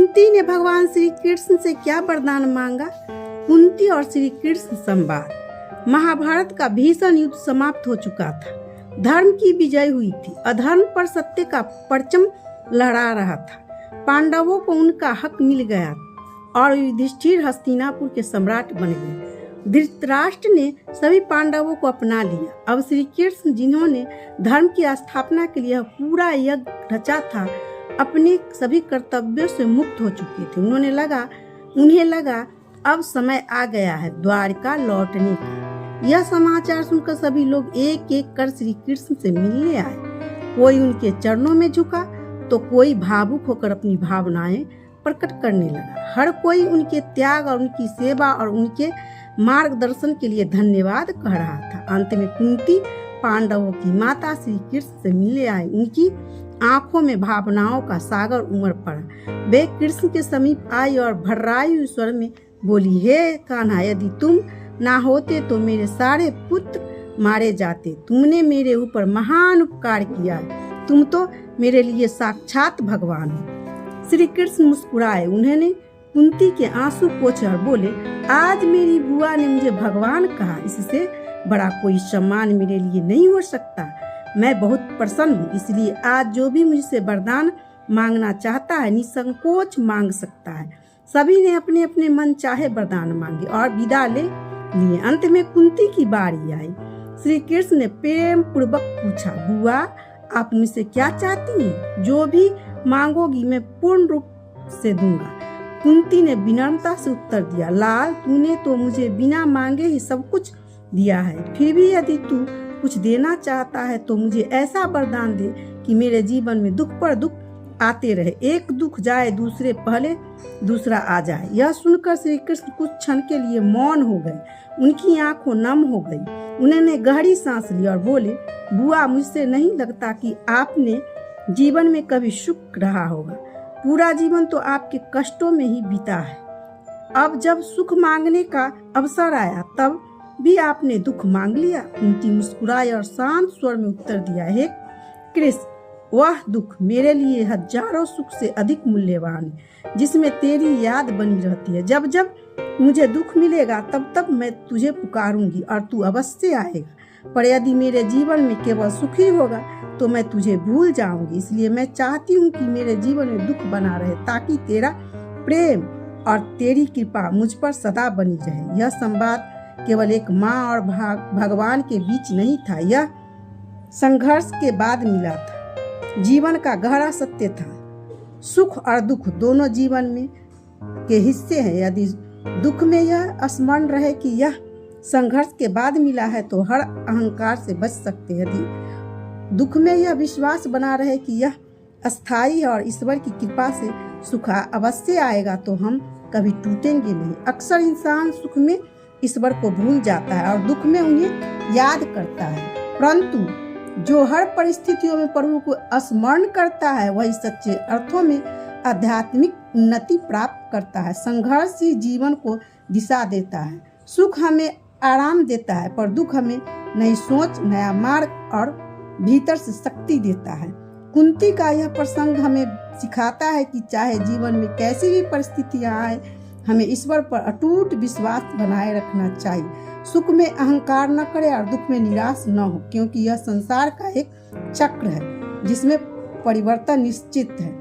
कुंती ने भगवान श्री कृष्ण से क्या वरदान मांगा? कुंती और श्री कृष्ण संवाद। महाभारत का भीषण युद्ध समाप्त हो चुका था। धर्म की विजय हुई थी। अधर्म पर सत्य का परचम लहरा रहा था। पांडवों को उनका हक मिल गया और युधिष्ठिर हस्तिनापुर के सम्राट बन गए। धृतराष्ट्र ने सभी पांडवों को अपना लिया। अब श्री कृष्ण, जिन्होंने धर्म की स्थापना के लिए पूरा यज्ञ रचा था, अपने सभी कर्तव्यों से मुक्त हो चुके थे। उन्हें लगा अब समय आ गया है द्वारका लौटने का। यह समाचार सुनकर सभी लोग एक एक कर श्री कृष्ण से मिलने आए। कोई उनके चरणों में झुका तो कोई भावुक होकर अपनी भावनाएं प्रकट करने लगा। हर कोई उनके त्याग और उनकी सेवा और उनके मार्गदर्शन के लिए धन्यवाद कह रहा था। अंत में कुंती, पांडवों की माता, श्री कृष्ण से मिलने आई। उनकी आंखों में भावनाओं का सागर उमड़ पड़ा। वे कृष्ण के समीप आई और भर्रायु स्वर में बोली, हे कान्हा, यदि तुम ना होते तो मेरे सारे पुत्र मारे जाते। तुमने मेरे ऊपर महान उपकार किया। तुम तो मेरे लिए साक्षात भगवान हो। श्री कृष्ण मुस्कुराए। उन्होंने कुंती के आंसू पोंछे और बोले, आज मेरी बुआ ने मुझे भगवान कहा। इससे बड़ा कोई सम्मान मेरे लिए नहीं हो सकता। मैं बहुत प्रसन्न हूँ। इसलिए आज जो भी मुझसे वरदान मांगना चाहता है निसंकोच मांग सकता है। सभी ने अपने अपने मन चाहे वरदान मांगे और विदा ले लिए। अंत में कुंती की बारी आई। श्री कृष्ण ने प्रेम पूर्वक पूछा, बुआ, आप मुझसे क्या चाहती हैं? जो भी मांगोगी मैं पूर्ण रूप से दूंगा। कुंती ने विनम्रता से उत्तर दिया, लाल, तूने तो मुझे बिना मांगे ही सब कुछ दिया है। फिर भी यदि तू कुछ देना चाहता है तो मुझे ऐसा वरदान दे कि मेरे जीवन में दुख पर दुख आते रहे। एक दुख जाए दूसरे पहले दूसरा आ जाए। यह सुनकर श्री कृष्ण कुछ क्षण के लिए मौन हो गए। उनकी आंखें नम हो गई। उन्होंने गहरी सांस ली और बोले, बुआ, मुझसे नहीं लगता कि आपने जीवन में कभी सुख रहा होगा। पूरा जीवन तो आपके कष्टों में ही बीता है। अब जब सुख मांगने का अवसर आया तब भी आपने दुख मांग लिया। कुंती मुस्कुराई और शांत स्वर में उत्तर दिया, हे कृष्ण, वह दुख मेरे लिए हजारों सुख से अधिक मूल्यवान है, जिसमें तेरी याद बनी रहती है। जब जब मुझे दुख मिलेगा तब तब मैं तुझे पुकारूंगी और तू अवश्य आएगा। पर यदि मेरे जीवन में केवल सुख ही होगा तो मैं तुझे भूल जाऊंगी। इसलिए मैं चाहती हूँ कि मेरे जीवन में दुख बना रहे, ताकि तेरा प्रेम और तेरी कृपा मुझ पर सदा बनी रहे। यह संवाद केवल एक माँ और भगवान के बीच नहीं था, यह संघर्ष के बाद मिला था। जीवन का गहरा सत्य था। सुख और दुख दोनों जीवन में के हिस्से हैं। यदि दुख में यह स्मरण रहे कि यह संघर्ष के बाद मिला है तो हर अहंकार से बच सकते हैं। यदि दुख में यह विश्वास बना रहे कि यह अस्थायी है और ईश्वर की कृपा से सुख अवश्य आएगा तो हम कभी टूटेंगे नहीं। अक्सर इंसान सुख में ईश्वर को भूल जाता है और दुख में उन्हें याद करता है, परंतु जो हर परिस्थितियों में प्रभु को स्मरण करता है वही सच्चे अर्थों में आध्यात्मिक उन्नति प्राप्त करता है। संघर्ष ही जीवन को दिशा देता है। सुख हमें आराम देता है, पर दुख हमें नई सोच, नया मार्ग और भीतर से शक्ति देता है। कुंती का यह प्रसंग हमें सिखाता है कि चाहे जीवन में कैसी भी परिस्थितियां आए, हमें ईश्वर पर अटूट विश्वास बनाए रखना चाहिए। सुख में अहंकार न करे और दुख में निराश न हो, क्योंकि यह संसार का एक चक्र है जिसमें परिवर्तन निश्चित है।